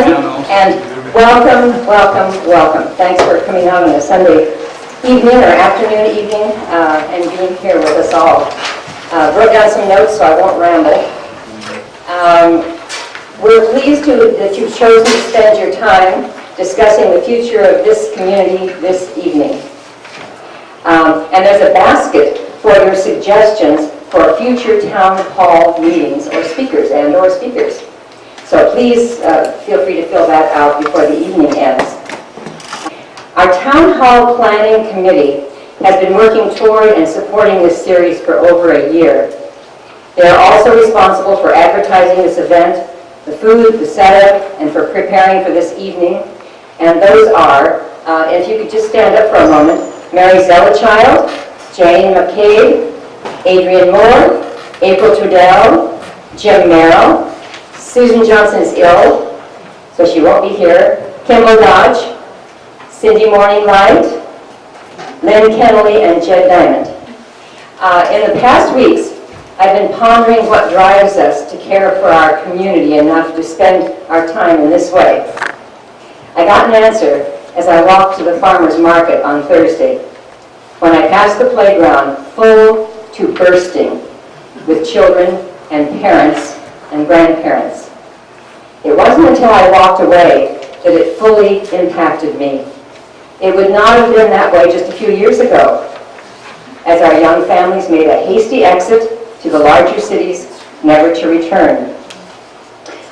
again, and welcome, welcome, welcome. Thanks for coming out on a Sunday evening or afternoon evening and being here with us all. Wrote down some notes so I won't ramble. We're pleased that you've chosen to spend your time discussing the future of this community this evening. And there's a basket for your suggestions for future town hall meetings or speakers. So please feel free to fill that out before the evening ends. Our Town Hall Planning Committee has been working toward and supporting this series for over a year. They are also responsible for advertising this event, the food, the setup, and for preparing for this evening. And those are, if you could just stand up for a moment, Mary Zellachild, Jane McCabe, Adrienne Moore, April Trudell, Jim Merrill, Susan Johnson is ill, so she won't be here, Kimball Dodge, Cindy Morning Light, Lynn Kennelly, and Jed Diamond. In the past weeks, I've been pondering what drives us to care for our community enough to spend our time in this way. I got an answer as I walked to the farmer's market on Thursday, when I passed the playground full to bursting with children and parents and grandparents. It wasn't until I walked away that it fully impacted me. It would not have been that way just a few years ago, as our young families made a hasty exit to the larger cities, never to return.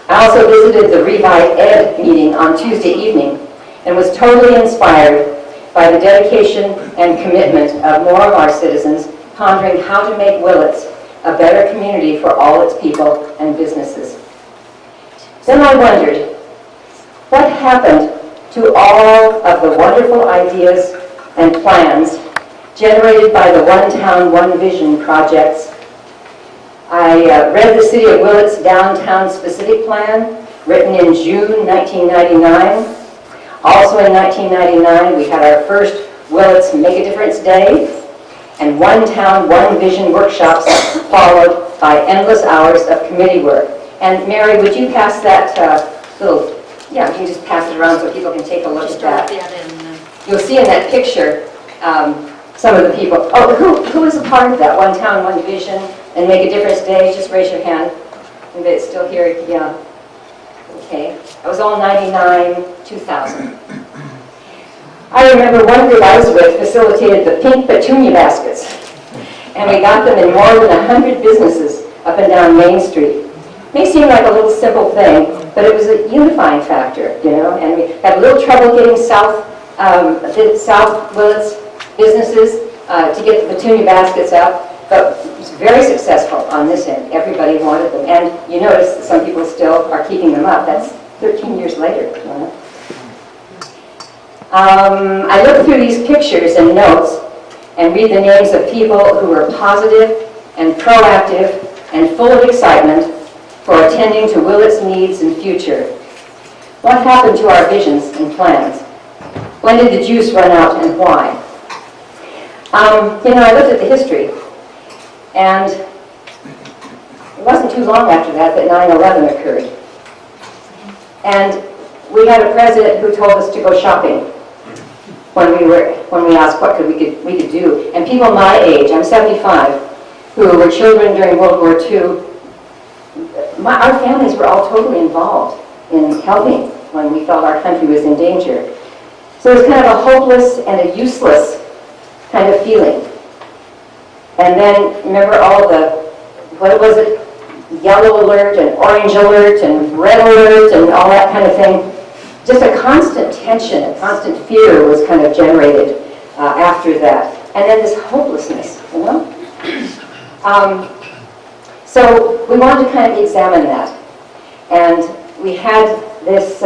I also visited the Revive Ed meeting on Tuesday evening and was totally inspired by the dedication and commitment of more of our citizens pondering how to make Willits a better community for all its people and businesses. Then I wondered, what happened to all of the wonderful ideas and plans generated by the One Town, One Vision projects? I read the City of Willits Downtown Specific Plan, written in June 1999. Also in 1999, we had our first Willits Make a Difference Day, and One Town, One Vision workshops followed by endless hours of committee work. And Mary, would you pass that little, yeah, you can just pass it around so people can take a look at that. You'll see in that picture some of the people. Oh, who was a part of that One Town, One Vision and Make a Difference Day? Just raise your hand. Anybody that's still here? Yeah. Okay. That was all 99, 2000. I remember one group I was with facilitated the pink petunia baskets. And we got them in more than 100 businesses up and down Main Street. It may seem like a little simple thing, but it was a unifying factor, you know, and we had a little trouble getting South Willits businesses to get the petunia baskets up, but it was very successful on this end. Everybody wanted them, and you notice that some people still are keeping them up. That's 13 years later. You know? I look through these pictures and notes and read the names of people who were positive and proactive and full of excitement for attending to Willits' needs and future. What happened to our visions and plans? When did the juice run out and why? You know, I looked at the history, and it wasn't too long after that 9/11 occurred. And we had a president who told us to go shopping when we asked what we could do. And people my age, I'm 75, who were children during World War II, our families were all totally involved in helping when we felt our country was in danger. So it was kind of a hopeless and a useless kind of feeling. And then remember all the, what was it, yellow alert and orange alert and red alert and all that kind of thing. Just a constant tension, a constant fear was kind of generated after that. And then this hopelessness, you know? So we wanted to kind of examine that. And we had this,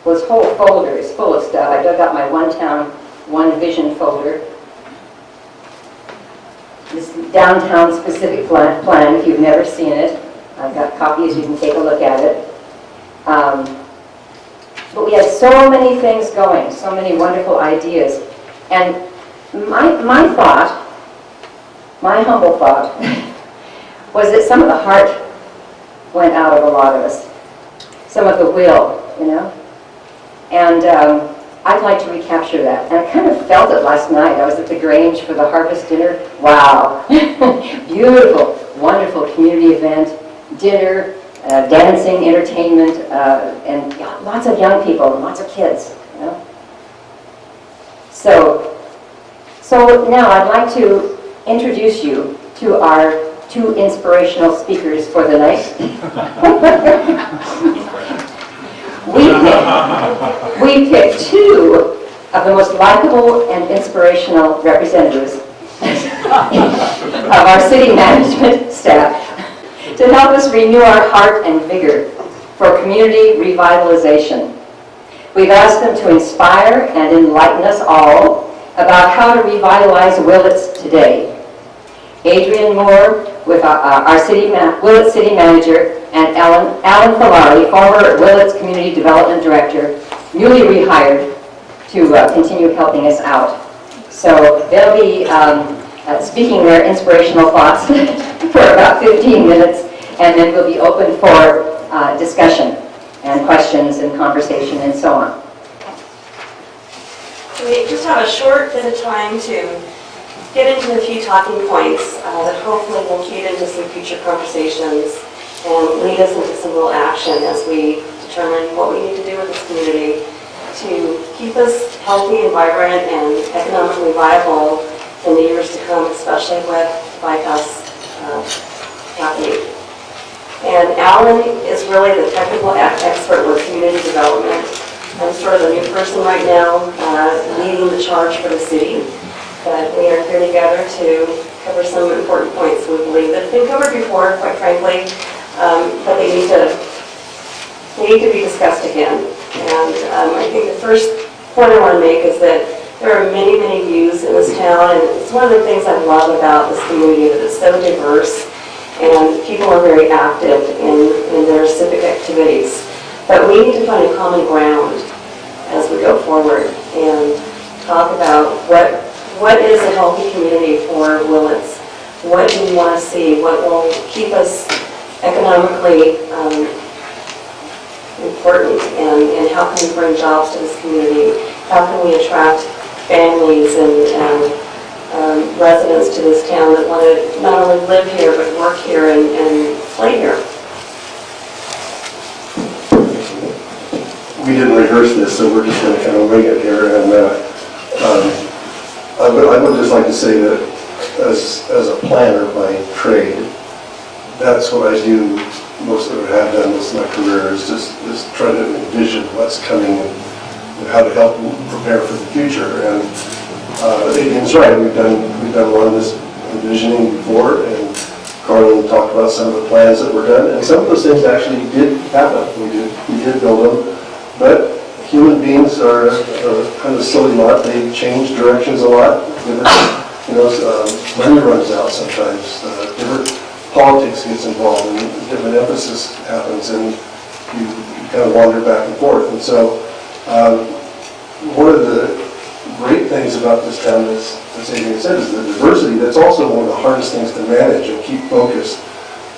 was whole folders full of stuff. I dug out my One Town, One Vision folder. This downtown specific plan, if you've never seen it. I've got copies, you can take a look at it. But we had so many things going, so many wonderful ideas. And my thought, my humble thought, was that some of the heart went out of a lot of us. Some of the will, you know. And I'd like to recapture that. And I kind of felt it last night. I was at the Grange for the harvest dinner. Wow. Beautiful, wonderful community event, dinner, dancing, entertainment, and lots of young people and lots of kids, you know. So now I'd like to introduce you to our two inspirational speakers for the night. We picked two of the most likable and inspirational representatives of our city management staff to help us renew our heart and vigor for community revitalization. We've asked them to inspire and enlighten us all about how to revitalize Willits today. Adrienne Moore, with our Willits City Manager, and Alan Falleri, former Willits Community Development Director, newly rehired to continue helping us out. So they'll be speaking their inspirational thoughts for about 15 minutes, and then we'll be open for discussion and questions and conversation and so on. We just have a short bit of time to get into a few talking points that hopefully will feed into some future conversations and lead us into some real action as we determine what we need to do with this community to keep us healthy and vibrant and economically viable in the years to come, especially with bypass happening. And Alan is really the technical expert with community development. I'm sort of the new person right now, leading the charge for the city. But we are here together to cover some important points we believe that have been covered before, quite frankly, but they need to be discussed again. And I think the first point I want to make is that there are many, many views in this town, and it's one of the things I love about this community, that it's so diverse, and people are very active in their civic activities. But we need to find a common ground as we go forward and talk about what is a healthy community for Willits? What do we want to see? What will keep us economically important? And how can we bring jobs to this community? How can we attract families and residents to this town that want to not only live here, but work here and play here? We didn't rehearse this, so we're just going to kind of wing it here. And I would just like to say that as a planner by trade, that's what I do most of it, have done most of my career, is just try to envision what's coming and how to help prepare for the future. And Adrienne's right, we've done a lot of this envisioning before, and Carlin talked about some of the plans that were done, and some of those things actually did happen. We did build them, but human beings are a kind of silly lot. They change directions a lot. Money runs out sometimes. Different politics gets involved, and different emphasis happens, and you kind of wander back and forth. And so, one of the great things about this town, as Adrienne said, is the diversity. That's also one of the hardest things to manage and keep focused.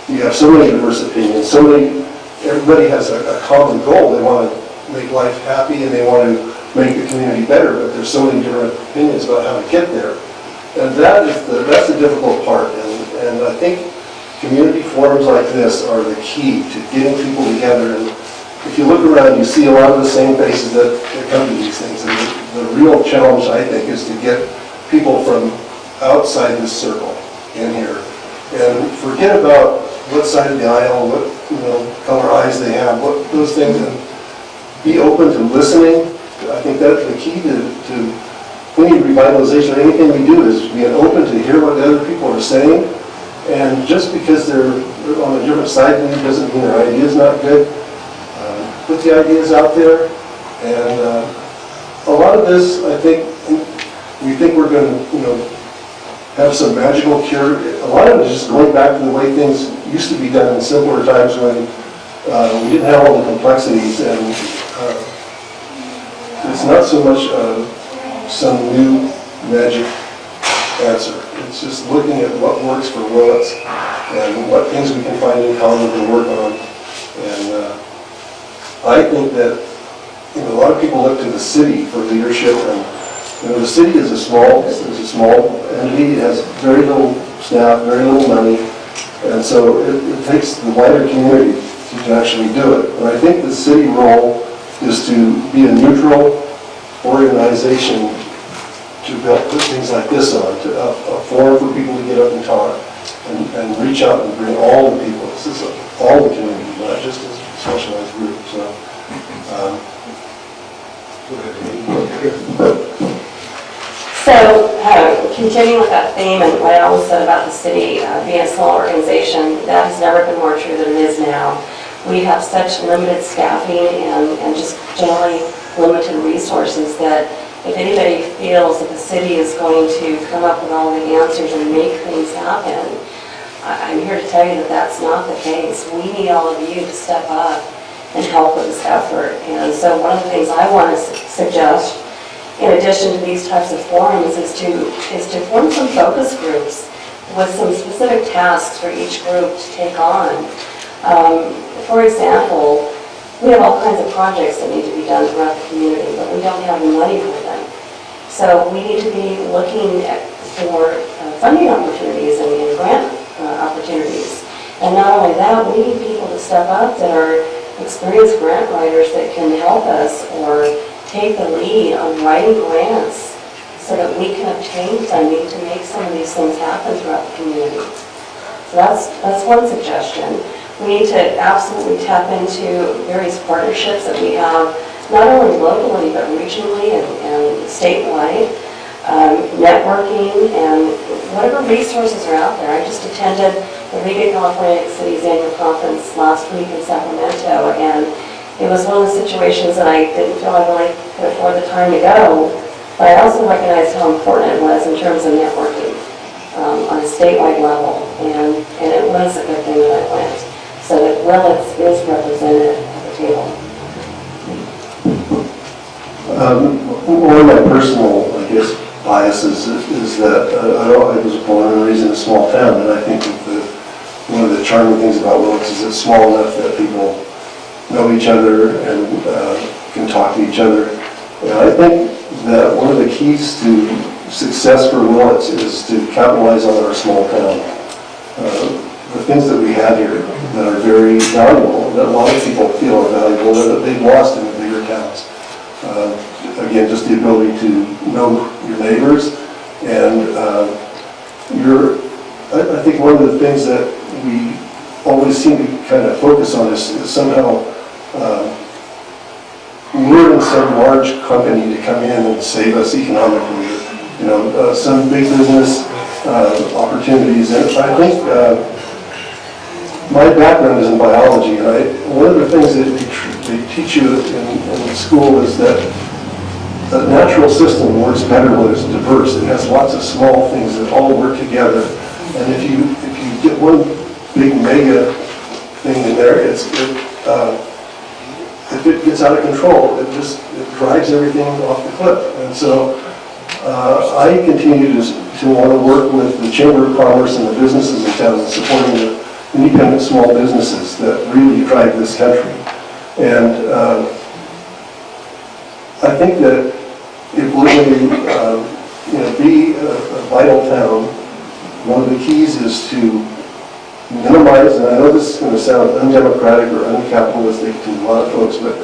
You have so many diverse opinions. Everybody has a common goal. They want to make life happy, and they want to make the community better, but there's so many different opinions about how to get there. And that's the difficult part. And I think community forums like this are the key to getting people together. And if you look around, you see a lot of the same faces that come to these things. And the real challenge, I think, is to get people from outside this circle in here. And forget about what side of the aisle, what color eyes they have, what those things, and be open to listening. I think that's the key to community revitalization. Anything we do is being open to hear what the other people are saying. And just because they're on a different side than you doesn't mean their idea is not good. Put the ideas out there. And a lot of this, I think, we think we're going to, have some magical cure. A lot of it is just going back to the way things used to be done in simpler times when we didn't have all the complexities, and it's not so much some new magic answer. It's just looking at what works for Willits and what things we can find in common to work on. And I think that a lot of people look to the city for leadership, and the city is a small entity. It has very little staff, very little money, and so it takes the wider community to actually do it. And I think the city role is to be a neutral organization to put things like this on, a forum for people to get up and talk and reach out and bring all the people. This is all the community, not just a specialized group. So. So, continuing with that theme and what I always said about the city being a small organization, that has never been more true than it is now. We have such limited staffing and just generally limited resources that if anybody feels that the city is going to come up with all the answers and make things happen, I'm here to tell you that that's not the case. We need all of you to step up and help with this effort. And so one of the things I want to suggest, in addition to these types of forums, is to form some focus groups with some specific tasks for each group to take on. For example, we have all kinds of projects that need to be done throughout the community, but we don't have the money for them. So we need to be looking for funding opportunities and grant opportunities. And not only that, we need people to step up that are experienced grant writers that can help us or take the lead on writing grants so that we can obtain funding to make some of these things happen throughout the community. So that's one suggestion. We need to absolutely tap into various partnerships that we have, not only locally, but regionally and statewide, networking, and whatever resources are out there. I just attended the League of California Cities annual conference last week in Sacramento, and it was one of the situations that I didn't feel I really could afford the time to go, but I also recognized how important it was in terms of networking on a statewide level, and it was a good thing that I went, so that Willits is represented at the table. One of my personal, biases is that I was born and raised in a small town, and I think that one of the charming things about Willits is it's small enough that people know each other and can talk to each other. And I think that one of the keys to success for Willits is to capitalize on our small town. The things that we have here that are very valuable, that a lot of people feel are valuable, that they've lost in the bigger towns. Again, just the ability to know your neighbors, and I think one of the things that we always seem to kind of focus on is somehow luring some large company to come in and save us economically, some big business opportunities. And I think my background is in biology, and one of the things that they teach you in school is that a natural system works better when it's diverse. It has lots of small things that all work together. And if you get one big mega thing in there, if it gets out of control, it drives everything off the cliff. And so I continue to want to work with the Chamber of Commerce and the businesses in town, supporting the independent small businesses that really drive this country. And I think that if we're going to be a vital town, one of the keys is to minimize, and I know this is going to sound undemocratic or uncapitalistic to a lot of folks, but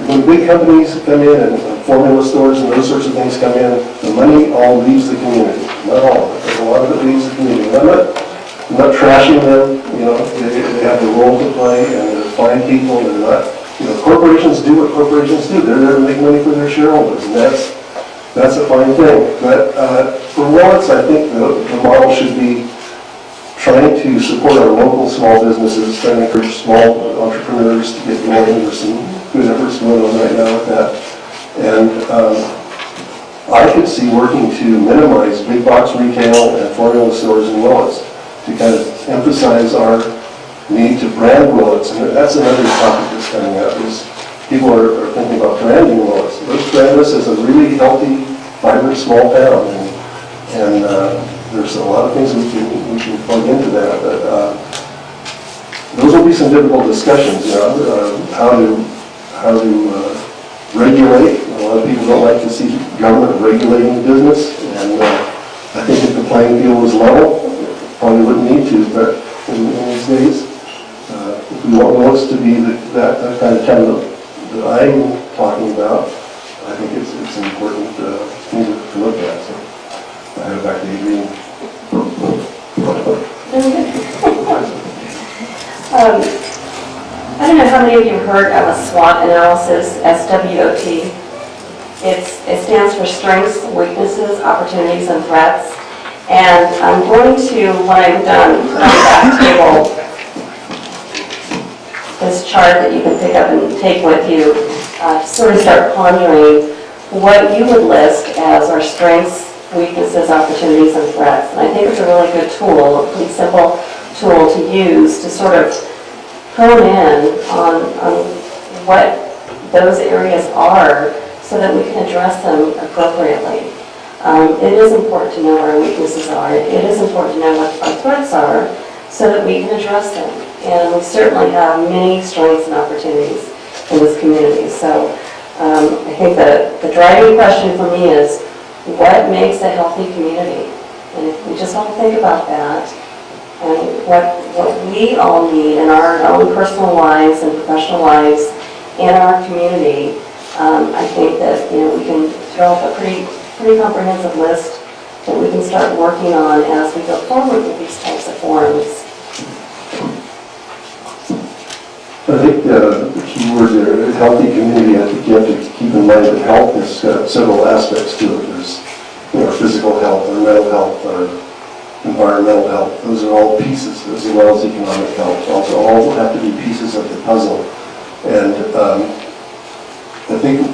when big companies come in and formula stores and those sorts of things come in, the money all leaves the community. Not all of it, but a lot of it leaves the community. And I'm not trashing them, they have the role to play, and they're fine people, and they're not, corporations do what corporations do. They're there to make money for their shareholders, and that's a fine thing. But for Willits, I think the model should be trying to support our local small businesses, trying to encourage small entrepreneurs to get going. There's some good efforts going on right now with that. And I could see working to minimize big box retail and formula stores in Willits, to kind of emphasize our need to brand Willits. And that's another topic that's coming up, is people are thinking about branding Willits. Let's brand this as a really healthy, vibrant small town. And there's a lot of things we can plug into that, but those will be some difficult discussions, you know, how to regulate. A lot of people don't like to see government regulating business, and I think if the playing field was level, probably wouldn't need to, but in these days, if we want Willits to be that kind of town that I'm talking about, I think it's an important thing to look at. So I have it back to Adrienne. I don't know how many of you have heard of a SWOT analysis, SWOT. It stands for strengths, weaknesses, opportunities, and threats. And I'm going to, when I'm done, put on that table this chart that you can pick up and take with you to sort of start pondering what you would list as our strengths, weaknesses, opportunities, and threats. And I think it's a really good tool, a pretty simple tool to use to sort of hone in on what those areas are so that we can address them appropriately. It is important to know what our weaknesses are. It is important to know what our threats are so that we can address them. And we certainly have many strengths and opportunities in this community. So I think the driving question for me is, what makes a healthy community? And if we just all think about that, and what we all need in our own personal lives and professional lives in our community, I think that we can throw up a pretty comprehensive list that we can start working on as we go forward with these types of forums. I think the key word there is healthy community. I think you have to keep in mind that health has got several aspects to it. There's physical health, or mental health, or environmental health. Those are all pieces, as well as economic health. Also, all have to be pieces of the puzzle. And I think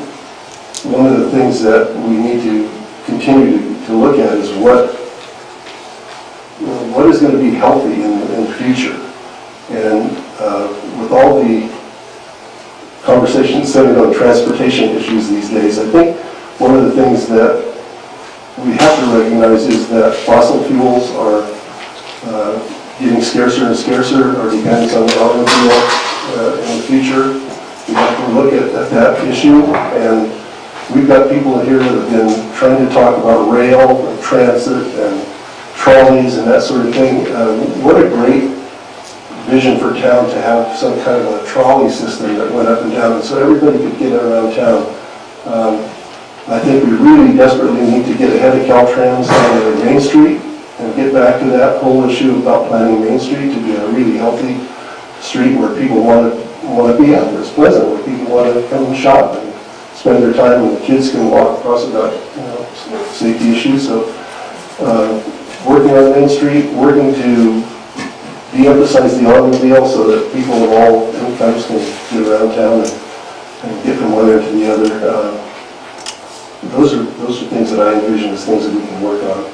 one of the things that we need to continue to look at is what is going to be healthy in the future. And with all the conversations centered on transportation issues these days, I think one of the things that we have to recognize is that fossil fuels are getting scarcer and scarcer. Our dependence on the automobile in the future. We have to look at that issue, and we've got people here that have been trying to talk about rail and transit and trolleys and that sort of thing. What a great vision for town to have some kind of a trolley system that went up and down so everybody could get around town. I think we really desperately need to get ahead of Caltrans on Main Street and get back to that whole issue about planning Main Street to be a really healthy street where people want to be at, where it's pleasant, where people want to come and shop and spend their time, and the kids can walk across without safety issues. So working on Main Street, working to de-emphasize the automobile so that people of all incomes can get around town and get from one end to the other. Those are things that I envision as things that we can work on.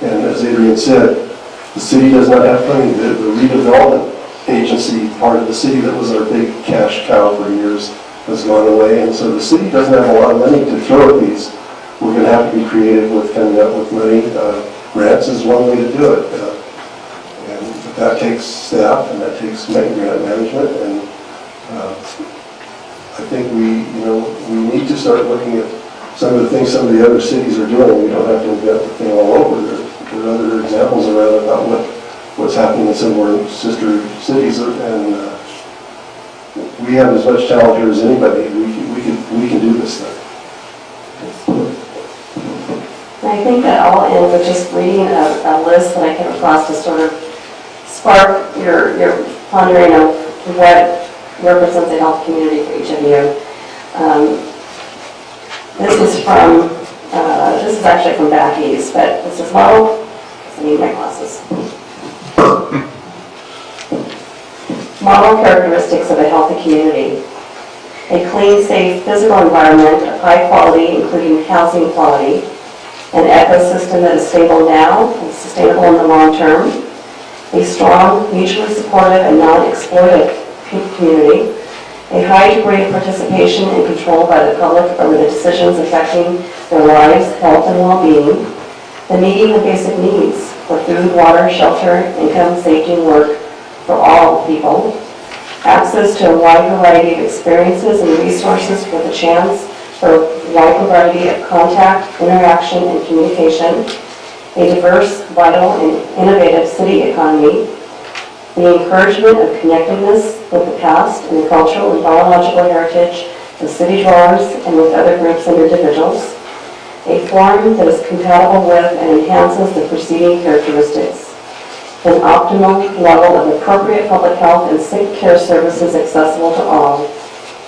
And as Adrienne said, the city does not have funding. The redevelopment agency, part of the city that was our big cash cow for years, has gone away. And so the city doesn't have a lot of money to throw at these. We're going to have to be creative with coming up with money. Grants is one way to do it. And that takes staff, and that takes grant management. And I think we need to start looking at some of the things some of the other cities are doing. We don't have to invent the thing all over. There are other examples around about what's happening in some of our sister cities, and we have as much talent here as anybody. We can do this thing. I think that I'll end with just reading a list that I came across to sort of spark your pondering of what represents a health community for each of you. This is actually from back east, but this is model. I need my glasses. Model characteristics of a healthy community. A clean, safe physical environment of high quality, including housing quality. An ecosystem that is stable now and sustainable in the long term. A strong, mutually supportive, and non-exploitive community. A high degree of participation and control by the public over the decisions affecting their lives, health, and well-being. the meeting of basic needs for food, water, shelter, income, safety, and work for all people, access to a wide variety of experiences and resources with a chance for a wide variety of contact, interaction, and communication, a diverse, vital, and innovative city economy, the encouragement of connectedness with the past and the cultural and biological heritage of city dwellers and with other groups and individuals, a form that is compatible with and enhances the preceding characteristics, an optimal level of appropriate public health and sick care services accessible to all,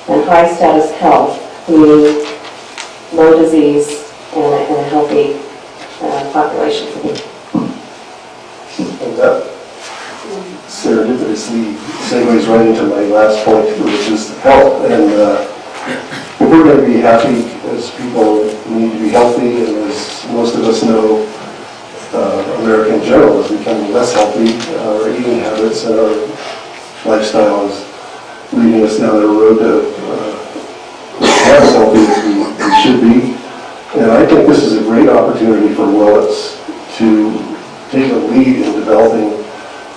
and high status health, meaning low disease and a healthy population. And that serendipitously segues right into my last point, which is health. And if we're going to be happy, as people need to be healthy, and as most of us know, America in general is becoming less healthy. Our eating habits and our lifestyle is leading us down a road to not as healthy as we should be. And I think this is a great opportunity for Willits to take a lead in developing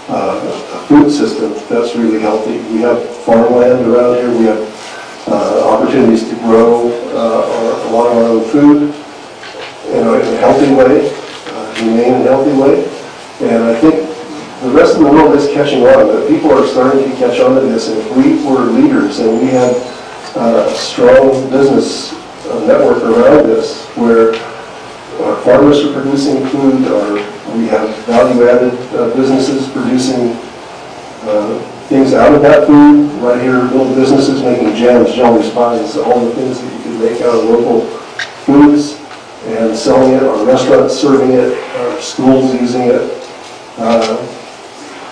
a food system that's really healthy. We have farmland around here. We have opportunities to grow a lot of our own food in a healthy way, humane and healthy way. And I think the rest of the world is catching on. That people are starting to catch on to this. And if we were leaders and we had a strong business network around this, where our farmers are producing food, or we have value-added businesses producing things out of that food, right here, little businesses making jams, jellies, pies, all the things that you can make out of local foods, and selling it, our restaurants serving it, our schools using it.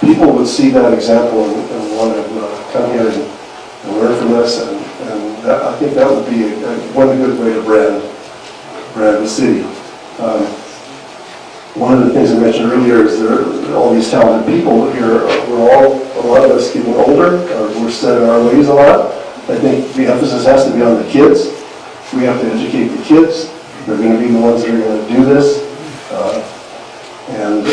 People would see that example and want to come here and learn from us, and I think that would be one good way to brand the city. One of the things I mentioned earlier is there are all these talented people here. A lot of us getting older, we're set in our ways a lot. I think the emphasis has to be on the kids. We have to educate the kids. They're going to be the ones that are going to do this. And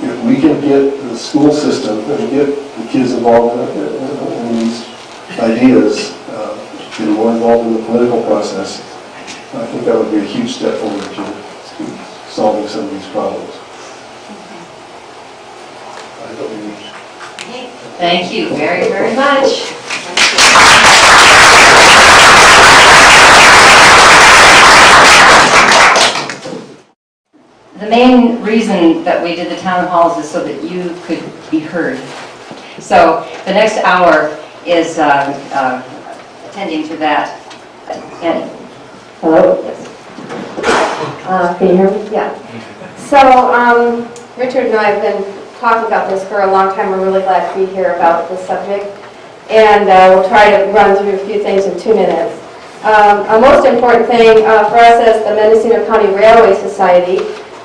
if we can get the school system and get the kids involved in these ideas, get more involved in the political process, I think that would be a huge step forward to solving some of these problems. Thank you very, very much. The main reason that we did the town halls is so that you could be heard. So the next hour is attending to that. And hello? Yes. Can you hear me? Yeah. So Richard and I have been talking about this for a long time. We're really glad to be here about this subject. And we'll try to run through a few things in 2 minutes. A most important thing for us as the Mendocino County Railway Society,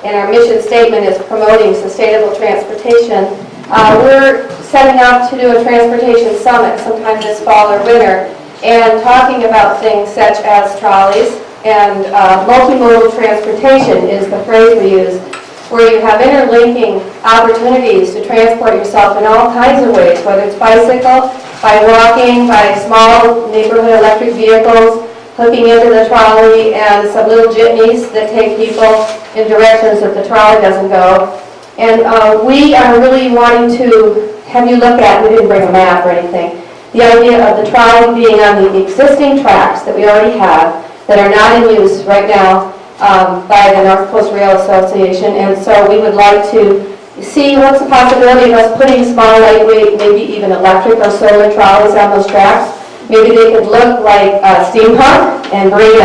and our mission statement is promoting sustainable transportation. We're setting up to do a transportation summit sometime this fall or winter, and talking about things such as trolleys, and multimodal transportation is the phrase we use, where you have interlinking opportunities to transport yourself in all kinds of ways, whether it's bicycle, by walking, by small neighborhood electric vehicles, hooking into the trolley, and some little jitneys that take people in directions that the trolley doesn't go. And we are really wanting to have you look at, we didn't bring a map or anything, the idea of the trolley being on the existing tracks that we already have, that are not in use right now by the North Coast Rail Association. And so we would like to see what's the possibility of us putting small, lightweight, maybe even electric or solar trolleys on those tracks. Maybe they could look like steampunk and bring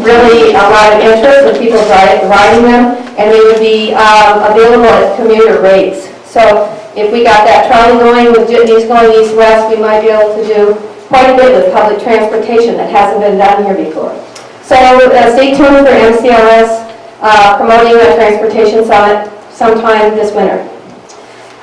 really a lot of interest in people riding them, and they would be available at commuter rates. So if we got that trolley going with jitneys going east-west, we might be able to do quite a bit with public transportation that hasn't been done here before. So stay tuned for MCRS promoting a transportation summit sometime this winter.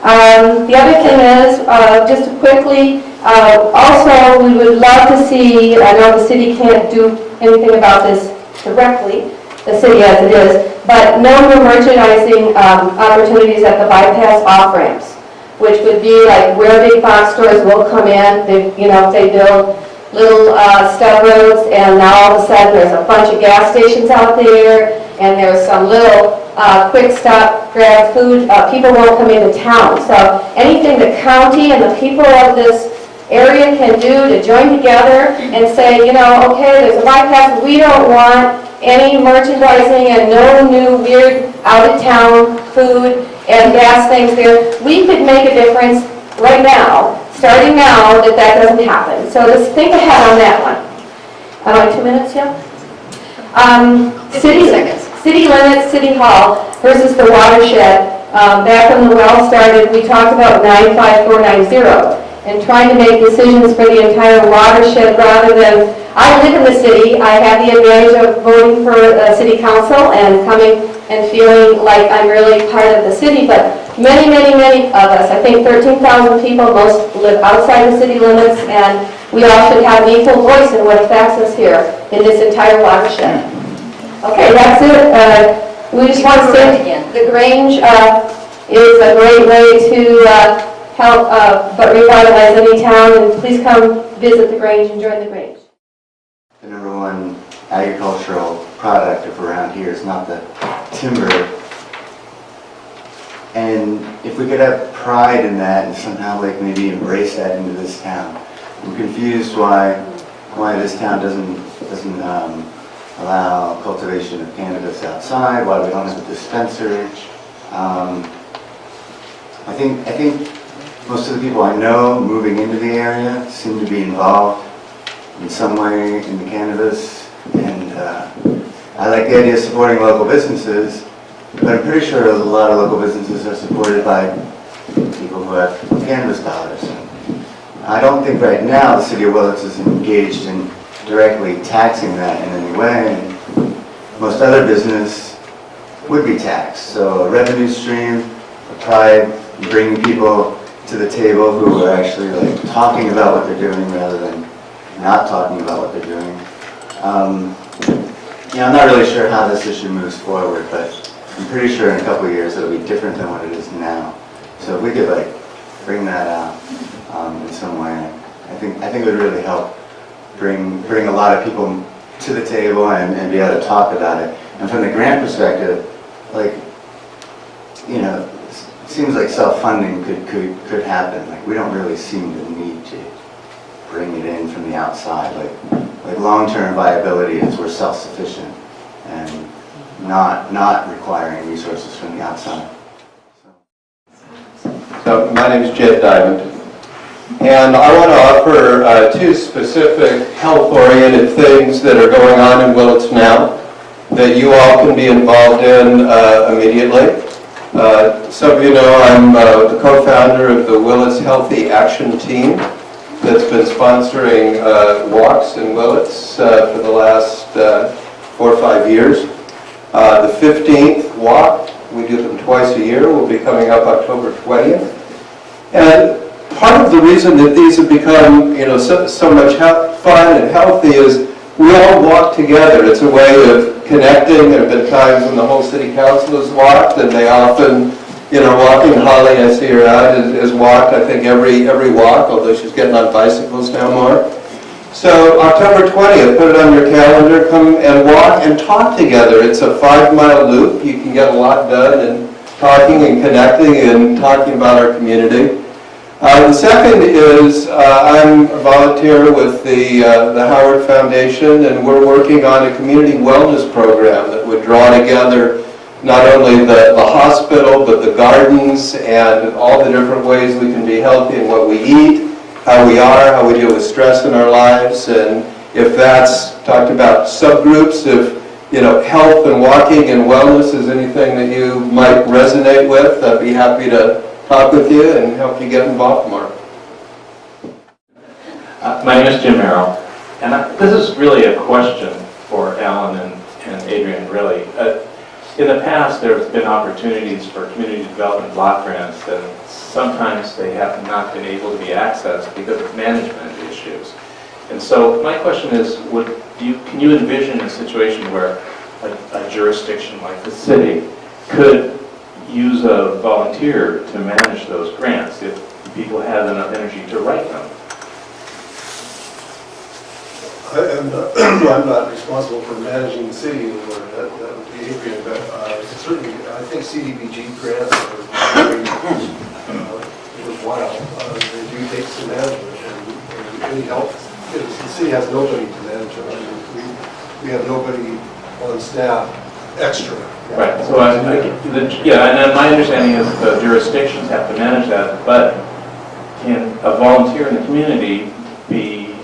The other thing is, just quickly, also we would love to see, I know the city can't do anything about this directly, the city as it is, but no new merchandising opportunities at the bypass off-ramps, which would be like where big box stores will come in. They, they build little stub roads, and now all of a sudden there's a bunch of gas stations out there, and there's some little quick stop, grab food. People won't come into town. So anything the county and the people of this area can do to join together and say, okay, there's a bypass, we don't want any merchandising and no new weird out-of-town food and gas things there. We could make a difference right now, starting now, that doesn't happen. So just think ahead on that one. Am I 2 minutes yet? 50 seconds. City limits, City Hall versus the watershed. Back when the well started, we talked about 95490 and trying to make decisions for the entire watershed rather than, I live in the city, I have the advantage of voting for city council and coming and feeling like I'm really part of the city, but many, many, many of us, I think 13,000 people, most live outside the city limits, and we all should have an equal voice in what affects us here in this entire watershed. Okay, that's it. We just want to say the Grange is a great way to help but revitalize any town, and please come visit the Grange and join the Grange. The number one agricultural product of around here is not the timber. And if we could have pride in that and somehow like maybe embrace that into this town. I'm confused why this town doesn't allow cultivation of cannabis outside, why we don't have a dispensary. I think most of the people I know moving into the area seem to be involved in some way in the cannabis, and I like the idea of supporting local businesses, but I'm pretty sure a lot of local businesses are supported by people who have cannabis dollars. I don't think right now the city of Willits is engaged in directly taxing that in any way. Most other business would be taxed, so a revenue stream, a pride in bringing people to the table who are actually like talking about what they're doing rather than not talking about what they're doing. I'm not really sure how this issue moves forward, but I'm pretty sure in a couple of years it'll be different than what it is now. So if we could like bring that out in some way, I think it would really help bring a lot of people to the table and be able to talk about it. And from the grant perspective, like, it seems like self-funding could happen. Like we don't really seem to need to bring it in from the outside. Like long-term viability is we're self-sufficient and not requiring resources from the outside. So my name is Jed Diamond, and I want to offer two specific health-oriented things that are going on in Willits now that you all can be involved in immediately. Some of you know I'm the co-founder of the Willits Healthy Action Team that's been sponsoring walks in Willits for the last 4 or 5 years. The 15th walk, we do them twice a year, will be coming up October 20th. And part of the reason that these have become so much fun and healthy is we all walk together. It's a way of connecting. There have been times when the whole city council has walked, and they often, walking, Holly, I see her out, has walked, I think, every walk, although she's getting on bicycles now more. So October 20th, put it on your calendar, come and walk and talk together. It's a 5-mile loop. You can get a lot done in talking and connecting and talking about our community. The second is I'm a volunteer with the Howard Foundation, and we're working on a community wellness program that would draw together not only the hospital, but the gardens and all the different ways we can be healthy in what we eat, how we are, how we deal with stress in our lives, and if that's talked about subgroups, if health and walking and wellness is anything that you might resonate with, I'd be happy to talk with you and help you get involved more. My name is Jim Merrill, and this is really a question for Alan and Adrienne, really. In the past, there have been opportunities for community development block grants, and sometimes they have not been able to be accessed because of management issues. And so my question is, can you envision a situation where a jurisdiction like the city could use a volunteer to manage those grants if people had enough energy to write them. I'm not responsible for managing the city anymore. That would be Adrienne, but certainly I think CDBG grants are very worthwhile. They do take some management and any help. The city has nobody to manage it. I mean, we have nobody on staff extra. Right, so yeah, and then my understanding is the jurisdictions have to manage that, but can a volunteer in the community be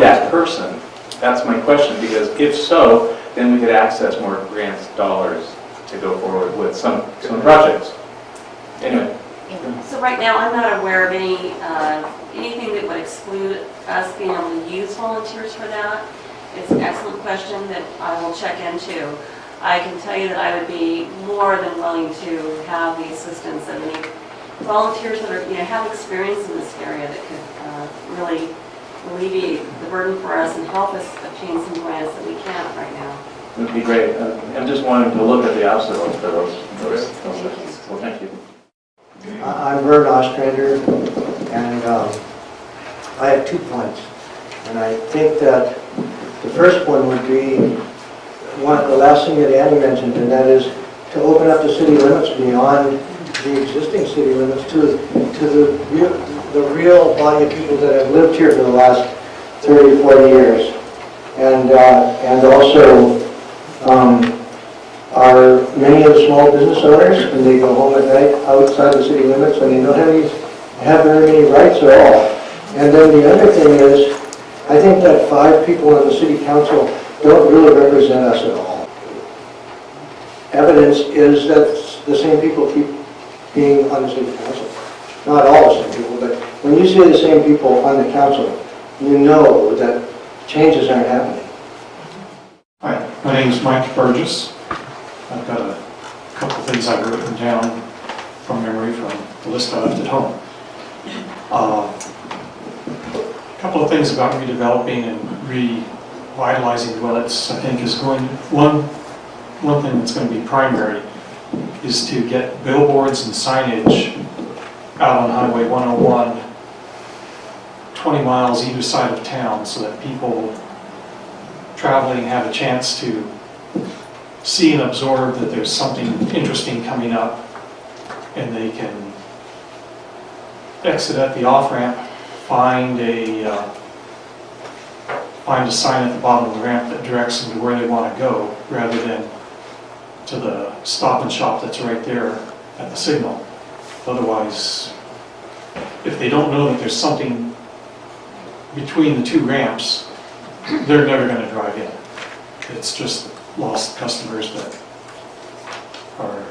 that person? That's my question, because if so, then we could access more grants dollars to go forward with some projects. Anyway. So right now, I'm not aware of anything that would exclude us being able to use volunteers for that. It's an excellent question that I will check into. I can tell you that I would be more than willing to have the assistance of any volunteers that are, have experience in this area that could really alleviate the burden for us and help us obtain some grants that we can't right now. It would be great. I'm just wanting to look at the obstacles for those things. Well, thank you. I'm Vern Ostrander, and I have 2 points. And I think that the first one would be the last thing that Annie mentioned, and that is to open up the city limits beyond the existing city limits to the real body of people that have lived here for the last 30, 40 years. And also are many of the small business owners, when they go home at night outside the city limits, and they don't have very many rights at all. And then the other thing is, I think that 5 people on the city council don't really represent us at all. Evidence is that the same people keep being on the city council. Not all the same people, but when you see the same people on the council, you know that changes aren't happening. Hi, my name is Mike Burgess. I've got a couple of things I've written down from memory from the list I left at home. A couple of things about redeveloping and revitalizing Willits, I think, is one thing that's going to be primary is to get billboards and signage out on Highway 101 20 miles either side of town so that people traveling have a chance to see and absorb that there's something interesting coming up, and they can exit at the off-ramp, find a sign at the bottom of the ramp that directs them to where they want to go, rather than to the stop and shop that's right there at the signal. Otherwise, if they don't know that there's something between the 2 ramps, they're never going to drive in. It's just lost customers that are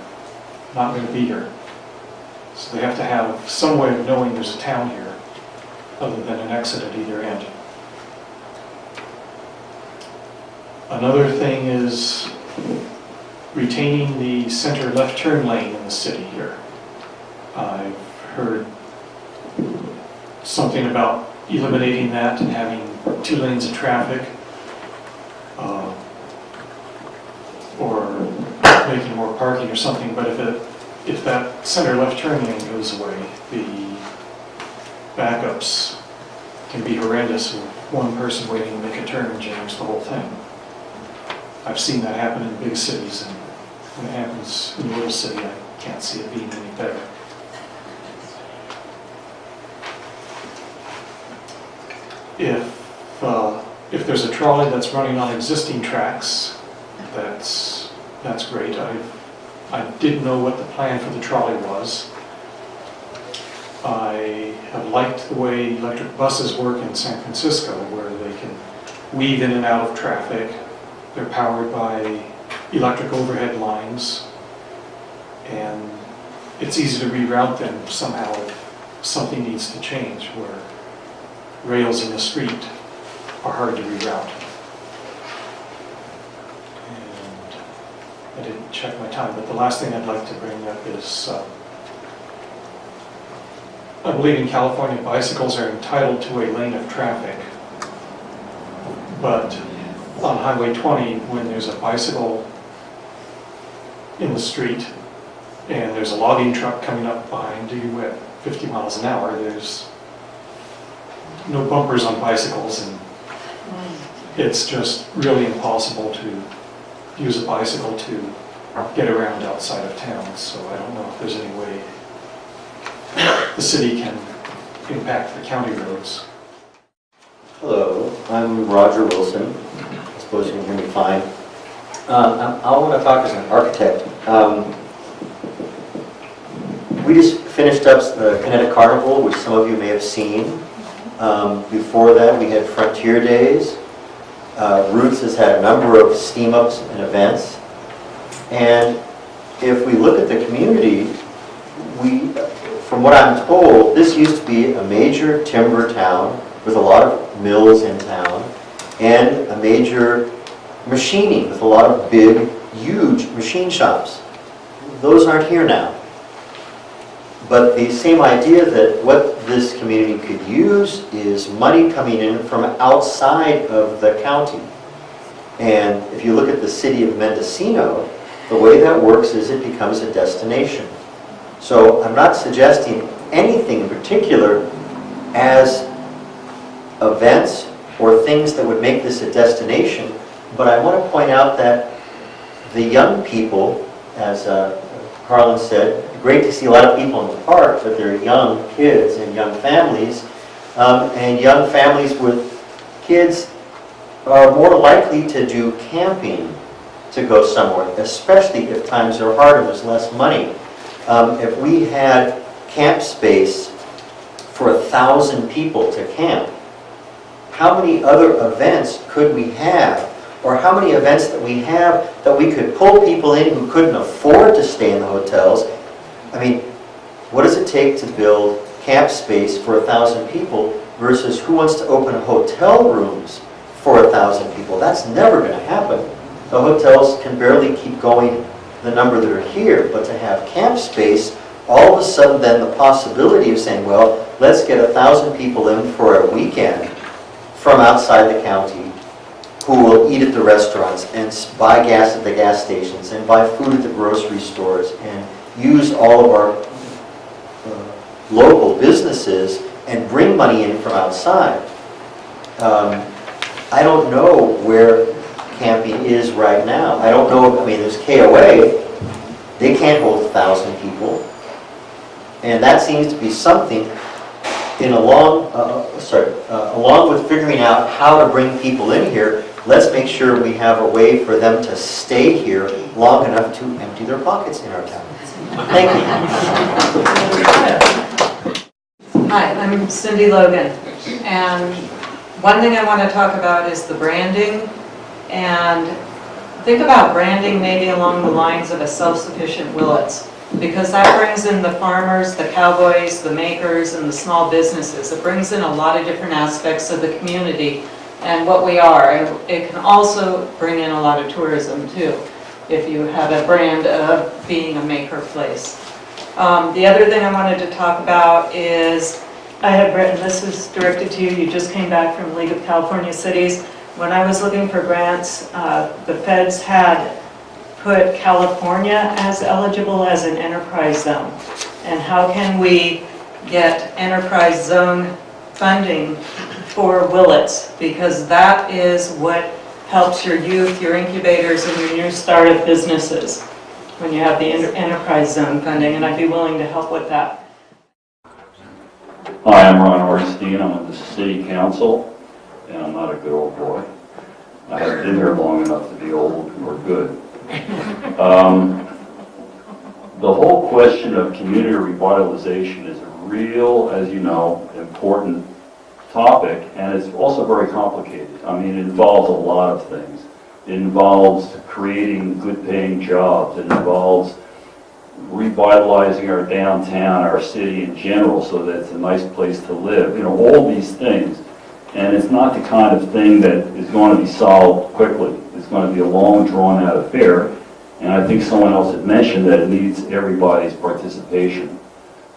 not going to be here. So they have to have some way of knowing there's a town here, other than an exit at either end. Another thing is retaining the center left turn lane in the city here. I've heard something about eliminating that and having 2 lanes of traffic, or making more parking or something, but if that center left turn lane goes away, the backups can be horrendous with one person waiting to make a turn and jams the whole thing. I've seen that happen in big cities, and when it happens in a little city, I can't see it being any better. If there's a trolley that's running on existing tracks, that's great. I didn't know what the plan for the trolley was. I have liked the way electric buses work in San Francisco, where they can weave in and out of traffic. They're powered by electric overhead lines, and it's easy to reroute them somehow if something needs to change, where rails in the street are hard to reroute. And I didn't check my time, but the last thing I'd like to bring up is I believe in California bicycles are entitled to a lane of traffic, but on Highway 20, when there's a bicycle in the street and there's a logging truck coming up behind you at 50 miles an hour, there's no bumpers on bicycles, and it's just really impossible to use a bicycle to get around outside of town. So I don't know if there's any way the city can impact the county roads. Hello, I'm Roger Wilson. I suppose you can hear me fine. I want to talk as an architect. We just finished up the Kinetic Carnival, which some of you may have seen. Before that, we had Frontier Days. Roots has had a number of steam-ups and events. And if we look at the community, from what I'm told, this used to be a major timber town with a lot of mills in town and a major machining with a lot of big, huge machine shops. Those aren't here now. But the same idea that what this community could use is money coming in from outside of the county. And if you look at the city of Mendocino, the way that works is it becomes a destination. So I'm not suggesting anything in particular as events or things that would make this a destination, but I want to point out that the young people, as Carlin said, great to see a lot of people in the park, but they're young kids and young families. And young families with kids are more likely to do camping to go somewhere, especially if times are hard and there's less money. If we had camp space for 1,000 people to camp, how many other events could we have? Or how many events that we have that we could pull people in who couldn't afford to stay in the hotels? I mean, what does it take to build camp space for 1,000 people versus who wants to open hotel rooms for 1,000 people? That's never going to happen. The hotels can barely keep going the number that are here, but to have camp space, all of a sudden then the possibility of saying, well, let's get 1,000 people in for a weekend from outside the county who will eat at the restaurants and buy gas at the gas stations and buy food at the grocery stores and use all of our local businesses and bring money in from outside. I don't know where camping is right now. I don't know, I mean, there's KOA. They can't hold 1,000 people. And that seems to be something along with figuring out how to bring people in here, let's make sure we have a way for them to stay here long enough to empty their pockets in our town. Thank you. Hi, I'm Cindy Logan, and one thing I want to talk about is the branding, and think about branding maybe along the lines of a self-sufficient Willits, because that brings in the farmers, the cowboys, the makers, and the small businesses. It brings in a lot of different aspects of the community and what we are. And it can also bring in a lot of tourism too, if you have a brand of being a maker place. The other thing I wanted to talk about is, I have written, this is directed to you, you just came back from League of California Cities. When I was looking for grants, the feds had put California as eligible as an enterprise zone. And how can we get enterprise zone funding for Willits? Because that is what helps your youth, your incubators, and your new startup businesses when you have the enterprise zone funding, and I'd be willing to help with that. Hi, I'm Ron Ornstein. I'm on the City Council, and I'm not a good old boy. I haven't been here long enough to be old or good. The whole question of community revitalization is a real, as you know, important topic, and it's also very complicated. I mean, it involves a lot of things. It involves creating good-paying jobs. It involves revitalizing our downtown, our city in general, so that it's a nice place to live. You know, all these things. And it's not the kind of thing that is going to be solved quickly. It's going to be a long, drawn-out affair. And I think someone else had mentioned that it needs everybody's participation.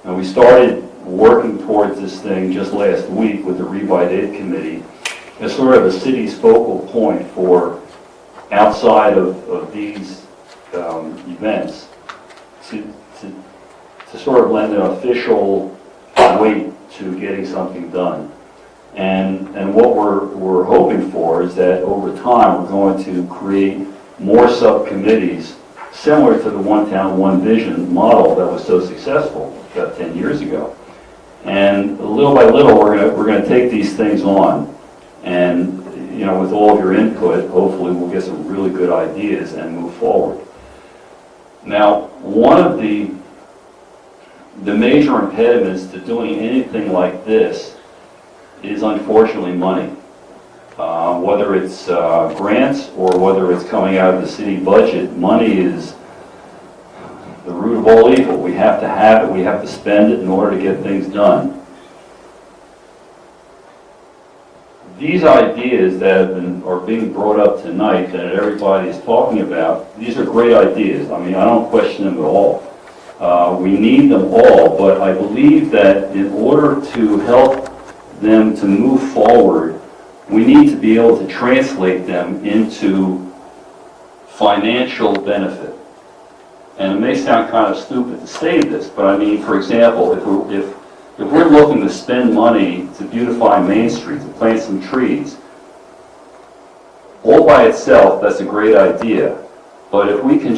And we started working towards this thing just last week with the Revitalization Committee. as sort of the city's focal point for outside of these events to sort of lend an official weight to getting something done. And what we're hoping for is that over time we're going to create more subcommittees similar to the One Town, One Vision model that was so successful about 10 years ago. And little by little we're going to take these things on, and with all of your input, hopefully we'll get some really good ideas and move forward. Now, one of the major impediments to doing anything like this is unfortunately money. Whether it's grants or whether it's coming out of the city budget, money is the root of all evil. We have to have it, we have to spend it in order to get things done. These ideas that are being brought up tonight that everybody is talking about, these are great ideas. I mean, I don't question them at all. We need them all, but I believe that in order to help them to move forward, we need to be able to translate them into financial benefit. And it may sound kind of stupid to say this, but I mean, for example, if we're looking to spend money to beautify Main Street, to plant some trees, all by itself, that's a great idea. But if we can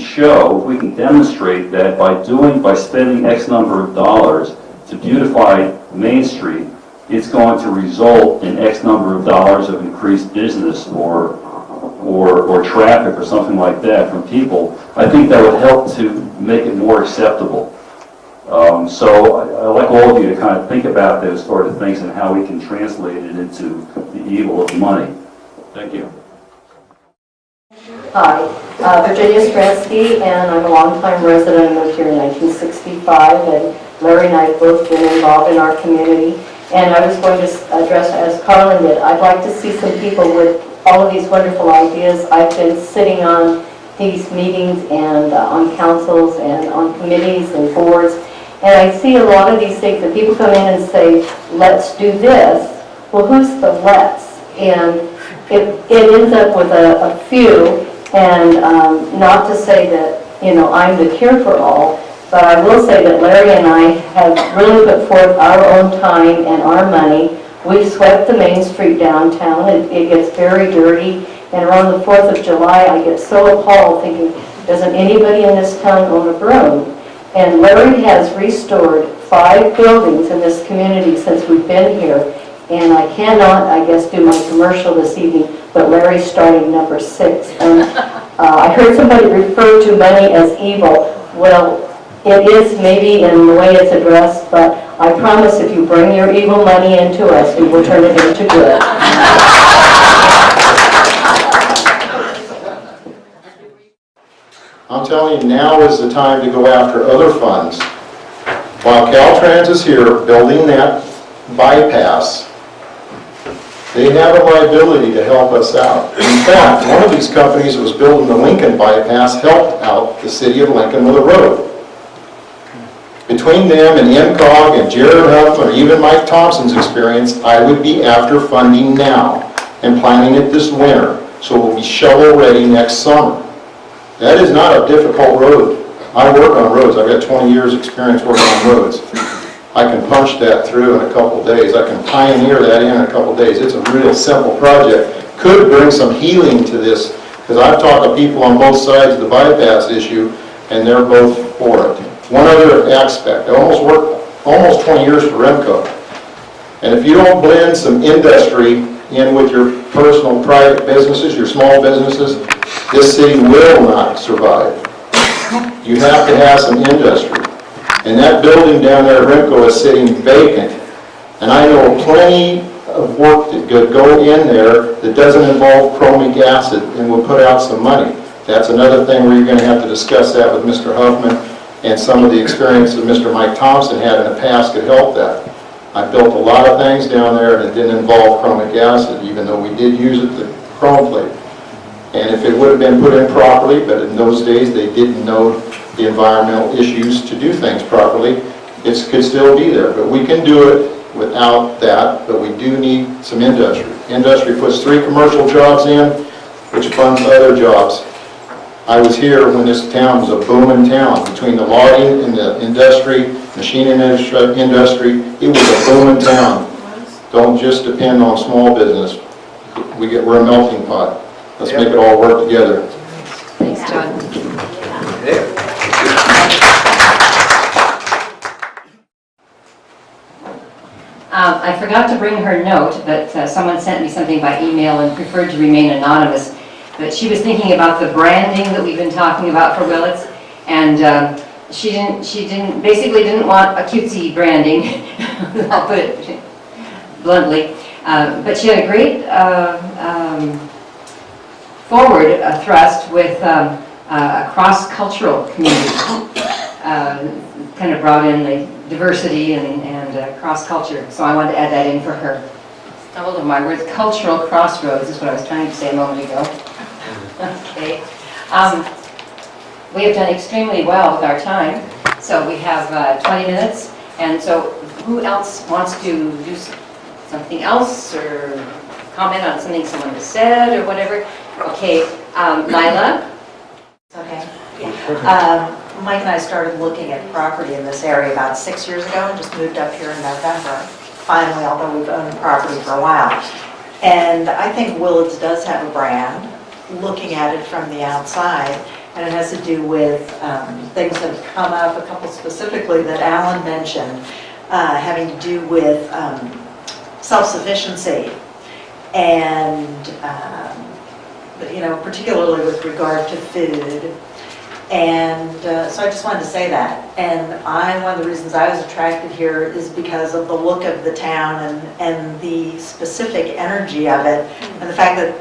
demonstrate that by spending X number of dollars to beautify Main Street, it's going to result in X number of dollars of increased business or traffic or something like that from people, I think that would help to make it more acceptable. So I'd like all of you to kind of think about those sort of things and how we can translate it into the evil of money. Thank you. Hi, Virginia Stransky, and I'm a longtime resident. I moved here in 1965, and Larry and I have both been involved in our community. And I was going to address, as Carlin did, I'd like to see some people with all of these wonderful ideas. I've been sitting on these meetings and on councils and on committees and boards, and I see a lot of these things that people come in and say, let's do this. Well, who's the let's? And it ends up with a few, and not to say that, I'm the cure for all, but I will say that Larry and I have really put forth our own time and our money. We've swept the Main Street downtown. It gets very dirty. And around the 4th of July, I get so appalled thinking, doesn't anybody in this town own a broom? And Larry has restored 5 buildings in this community since we've been here. And I cannot, I guess, do my commercial this evening, but Larry's starting number 6. And I heard somebody refer to money as evil. Well, it is maybe in the way it's addressed, but I promise if you bring your evil money into us, we will turn it into good. I'm telling you, now is the time to go after other funds. While Caltrans is here building that bypass, they have a liability to help us out. In fact, one of these companies that was building the Lincoln bypass helped out the city of Lincoln with a road. Between them and MCOG and Jared Huffman, or even Mike Thompson's experience, I would be after funding now and planning it this winter, so it will be shovel ready next summer. That is not a difficult road. I work on roads. I've got 20 years experience working on roads. I can punch that through in a couple of days. I can pioneer that in a couple of days. It's a real simple project. Could bring some healing to this, because I've talked to people on both sides of the bypass issue, and they're both for it. One other aspect, I almost worked almost 20 years for Remco. And if you don't blend some industry in with your personal private businesses, your small businesses, this city will not survive. You have to have some industry. And that building down there at Remco is sitting vacant. And I know plenty of work that could go in there that doesn't involve chromic acid and will put out some money. That's another thing where you're going to have to discuss that with Mr. Huffman, and some of the experience that Mr. Mike Thompson had in the past could help that. I built a lot of things down there and it didn't involve chromic acid, even though we did use it, the chrome plate. And if it would have been put in properly, but in those days they didn't know the environmental issues to do things properly, it could still be there. But we can do it, without that, but we do need some industry. Industry puts 3 commercial jobs in, which funds other jobs. I was here when this town was a booming town. Between the logging and the industry, machine industry, it was a booming town. Don't just depend on small business. We're a melting pot. Let's make it all work together. Thanks, John. I forgot to bring her note, but someone sent me something by email and preferred to remain anonymous. But she was thinking about the branding that we've been talking about for Willits, and she basically didn't want a cutesy branding. I'll put it bluntly. But she had a great forward thrust with a cross-cultural community. Kind of brought in the diversity and cross-culture, so I wanted to add that in for her. Stumbled over my words. Cultural crossroads is what I was trying to say a moment ago. Okay. We have done extremely well with our time, so we have 20 minutes, and so who else wants to do something else or comment on something someone has said or whatever? Okay, Lila? Okay. Mike and I started looking at property in this area about 6 years ago and just moved up here in November, finally, although we've owned property for a while. And I think Willits does have a brand, looking at it from the outside, and it has to do with things that have come up, a couple specifically that Alan mentioned, having to do with self-sufficiency and, particularly with regard to food. And so I just wanted to say that. And one of the reasons I was attracted here is because of the look of the town and the specific energy of it, and the fact that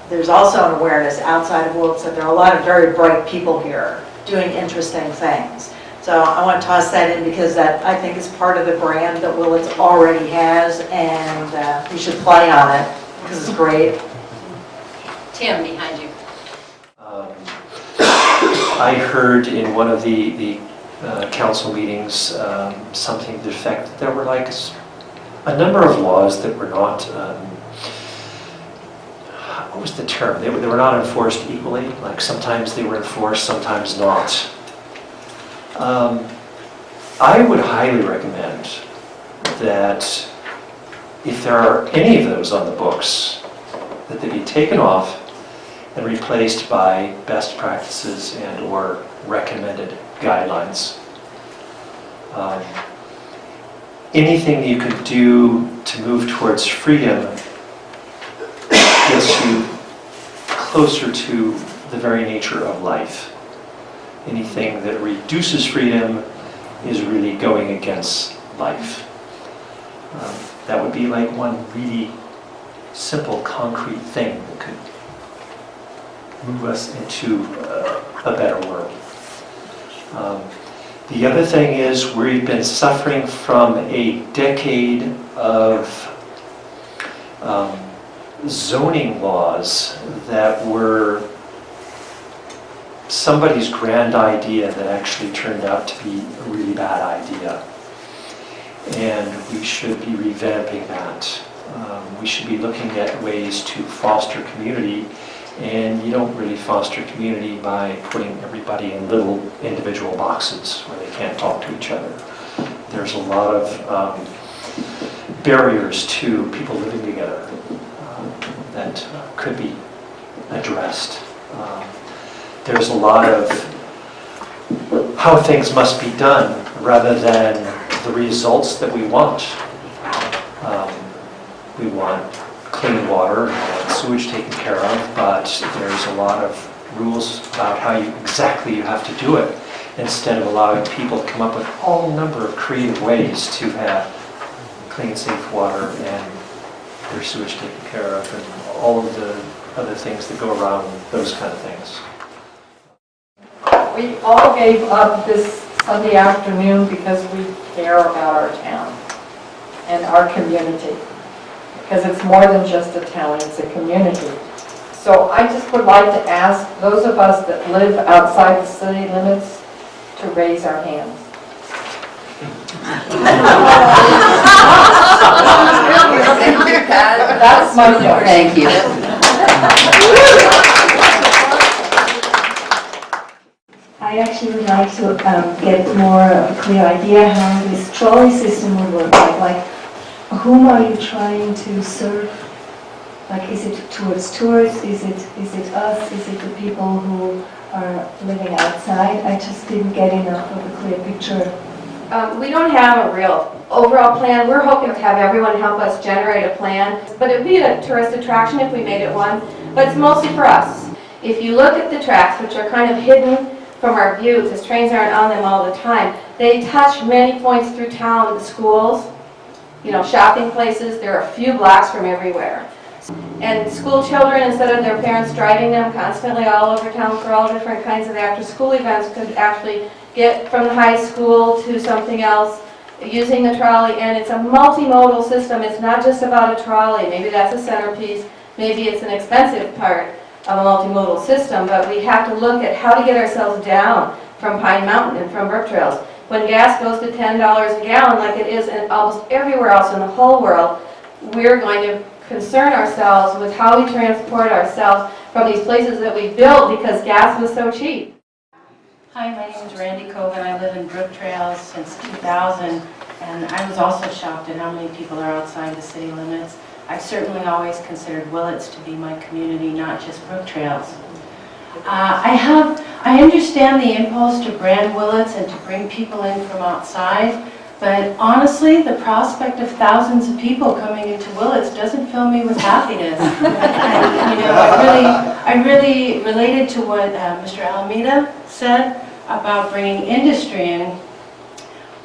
there's also an awareness outside of Willits that there are a lot of very bright people here doing interesting things. So I want to toss that in because that, I think, is part of the brand that Willits already has, and we should play on it because it's great. Tim, behind you. I heard in one of the council meetings something to the effect that there were like a number of laws that were not, what was the term? They were not enforced equally. Like sometimes they were enforced, sometimes not. I would highly recommend that if there are any of those on the books, that they be taken off and replaced by best practices and or recommended guidelines. Anything you could do to move towards freedom gets you closer to the very nature of life. Anything that reduces freedom is really going against life. That would be like one really simple, concrete thing that could move us into a better world. The other thing is we've been suffering from a decade of zoning laws that were somebody's grand idea that actually turned out to be a really bad idea. And we should be revamping that. We should be looking at ways to foster community, and you don't really foster community by putting everybody in little individual boxes where they can't talk to each other. There's a lot of barriers to people living together that could be addressed. There's a lot of how things must be done rather than the results that we want. We want clean water and sewage taken care of, but there's a lot of rules about how exactly you have to do it, instead of allowing people to come up with all number of creative ways to have clean, safe water and their sewage taken care of, and all of the other things that go around those kind of things. We all gave up this Sunday afternoon because we care about our town and our community. Because it's more than just a town, it's a community. So I just would like to ask those of us that live outside the city limits to raise our hands. That's my point. Thank you. I actually would like to get more of a clear idea how this trolley system will work. Like whom are you trying to serve? Like, is it towards tourists? Is it us? Is it the people who are living outside? I just didn't get enough of a clear picture. We don't have a real overall plan. We're hoping to have everyone help us generate a plan, but it'd be a tourist attraction if we made it one, but it's mostly for us. If you look at the tracks, which are kind of hidden from our view, because trains aren't on them all the time, they touch many points through town, the schools, you know, shopping places. There are a few blocks from everywhere. And school children, instead of their parents driving them constantly all over town for all different kinds of after-school events, could actually get from the high school to something else using a trolley. And it's a multimodal system. It's not just about a trolley. Maybe that's a centerpiece. Maybe it's an expensive part of a multimodal system, but we have to look at how to get ourselves down from Pine Mountain and from Brook Trails. When gas goes to $10 a gallon, like it is in almost everywhere else in the whole world, we're going to concern ourselves with how we transport ourselves from these places that we built because gas was so cheap. Hi, my name is Randy Coven. I live in Brook Trails since 2000, and I was also shocked at how many people are outside the city limits. I certainly always considered Willits to be my community, not just Brook Trails. I understand the impulse to brand Willits and to bring people in from outside, but honestly, the prospect of thousands of people coming into Willits doesn't fill me with happiness. And, you know, I really related to what Mr. Alameda said about bringing industry in.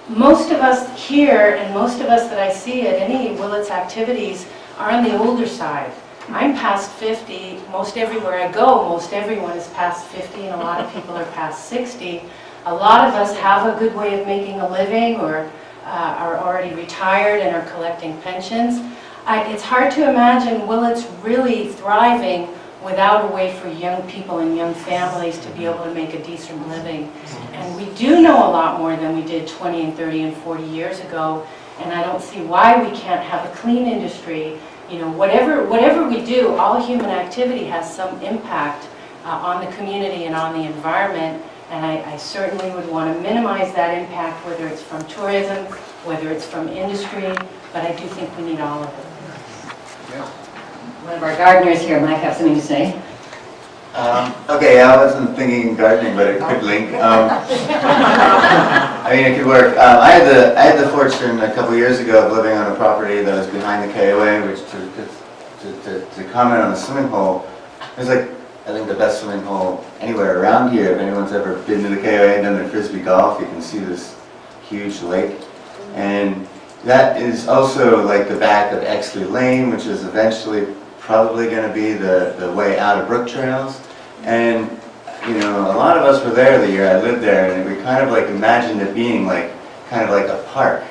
Most of us here and most of us that I see at any Willits activities are on the older side. I'm past 50. Most everywhere I go, most everyone is past 50, and a lot of people are past 60. A lot of us have a good way of making a living or are already retired and are collecting pensions. It's hard to imagine Willits really thriving without a way for young people and young families to be able to make a decent living. And we do know a lot more than we did 20 and 30 and 40 years ago, and I don't see why we can't have a clean industry. You know, whatever we do, all human activity has some impact on the community and on the environment. And I certainly would want to minimize that impact, whether it's from tourism, whether it's from industry, but I do think we need all of it. One of our gardeners here might have something to say. Okay, I wasn't thinking gardening, but it could link. I mean, it could work. I had the fortune a couple years ago of living on a property that was behind the KOA, which to comment on the swimming hole, it was like, I think the best swimming hole anywhere around here. If anyone's ever been to the KOA and done the Frisbee golf, you can see this huge lake. And that is also like the back of Exley Lane, which is eventually probably going to be the way out of Brook Trails. And, you know, a lot of us were there the year I lived there, and we kind of like imagined it being like, kind of like a park.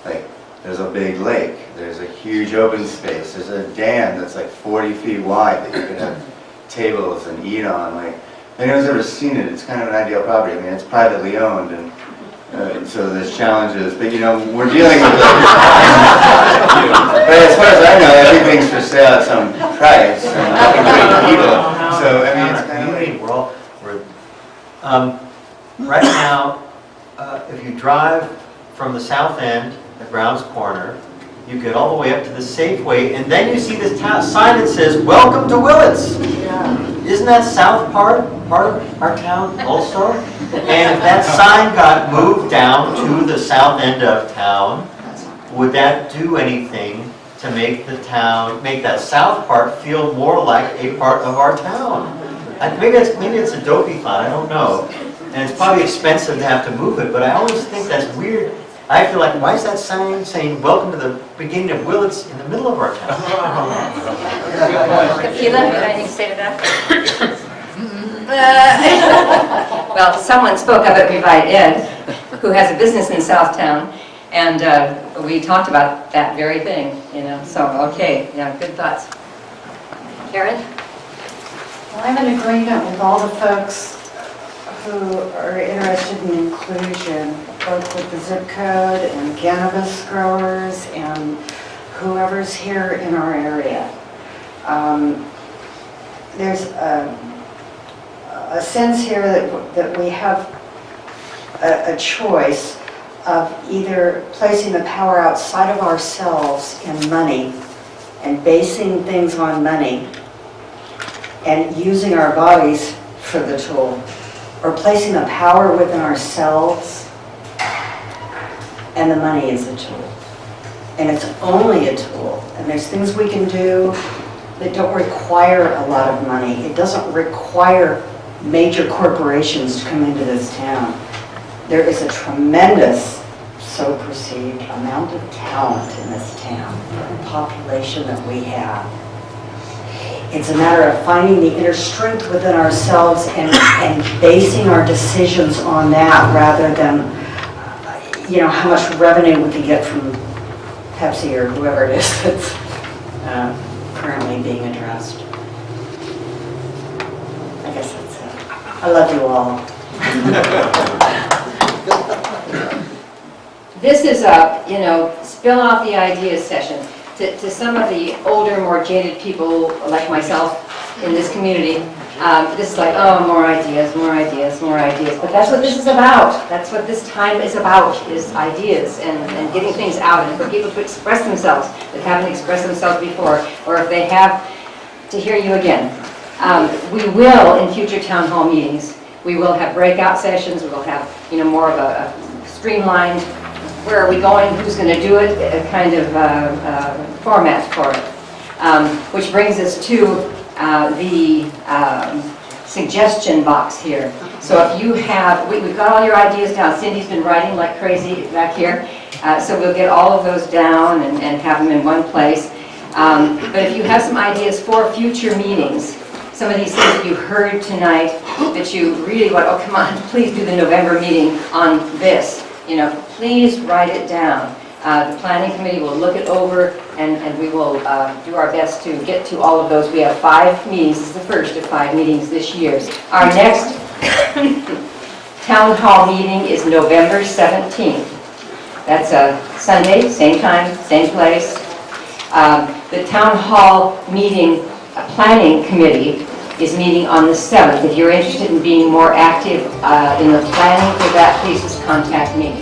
Like, there's a big lake, there's a huge open space, there's a dam that's like 40 feet wide that you can have tables and eat on. Like, if anyone's ever seen it, it's kind of an ideal property. I mean, it's privately owned, and so there's challenges, but you know, we're dealing with it. But as far as I know, everything's for sale at some price, and nothing's being people. So, I mean, it's kind of like... Right now, if you drive from the south end at Brown's Corner, you get all the way up to the Safeway, and then you see this sign that says, "Welcome to Willits." Isn't that south part of our town also? And if that sign got moved down to the south end of town, would that do anything to make the town, make that south part feel more like a part of our town? Maybe it's a dopey thought, I don't know. And it's probably expensive to have to move it, but I always think that's weird. I feel like, why is that sign saying, "Welcome to the beginning of Willits" in the middle of our town? Sheila, anything to say to that? Well, someone spoke up at Revive Ed, who has a business in Southtown, and we talked about that very thing, you know, so, okay, yeah, good thoughts. Karen? Well, I'm in agreement with all the folks who are interested in inclusion, both with the zip code and cannabis growers and whoever's here in our area. there's a sense here that we have a choice of either placing the power outside of ourselves in money and basing things on money and using our bodies for the tool, or placing the power within ourselves and the money is a tool. And it's only a tool. And there's things we can do that don't require a lot of money. It doesn't require major corporations to come into this town. There is a tremendous, so perceived, amount of talent in this town, the population that we have. It's a matter of finding the inner strength within ourselves and basing our decisions on that rather than, how much revenue we can get from Pepsi or whoever it is that's currently being addressed. I guess that's it. I love you all. This is a, spill out the ideas session. To some of the older, more jaded people like myself in this community, this is like, oh, more ideas, more ideas, more ideas. But that's what this is about. That's what this time is about, is ideas and getting things out and for people to express themselves that haven't expressed themselves before, or if they have, to hear you again. We will, in future town hall meetings, we will have breakout sessions, we will have, more of a streamlined, where are we going, who's going to do it, a kind of format for it. Which brings us to the suggestion box here. So if you have, we've got all your ideas down. Cindy's been writing like crazy back here. So we'll get all of those down and have them in one place. But if you have some ideas for future meetings, some of these things that you heard tonight that you really want, oh come on, please do the November meeting on this. Please write it down. The planning committee will look it over and we will do our best to get to all of those. We have 5 meetings. This is the first of 5 meetings this year. Our next town hall meeting is November 17th. That's a Sunday, same time, same place. The town hall meeting, planning committee is meeting on the 7th. If you're interested in being more active in the planning for that, please just contact me.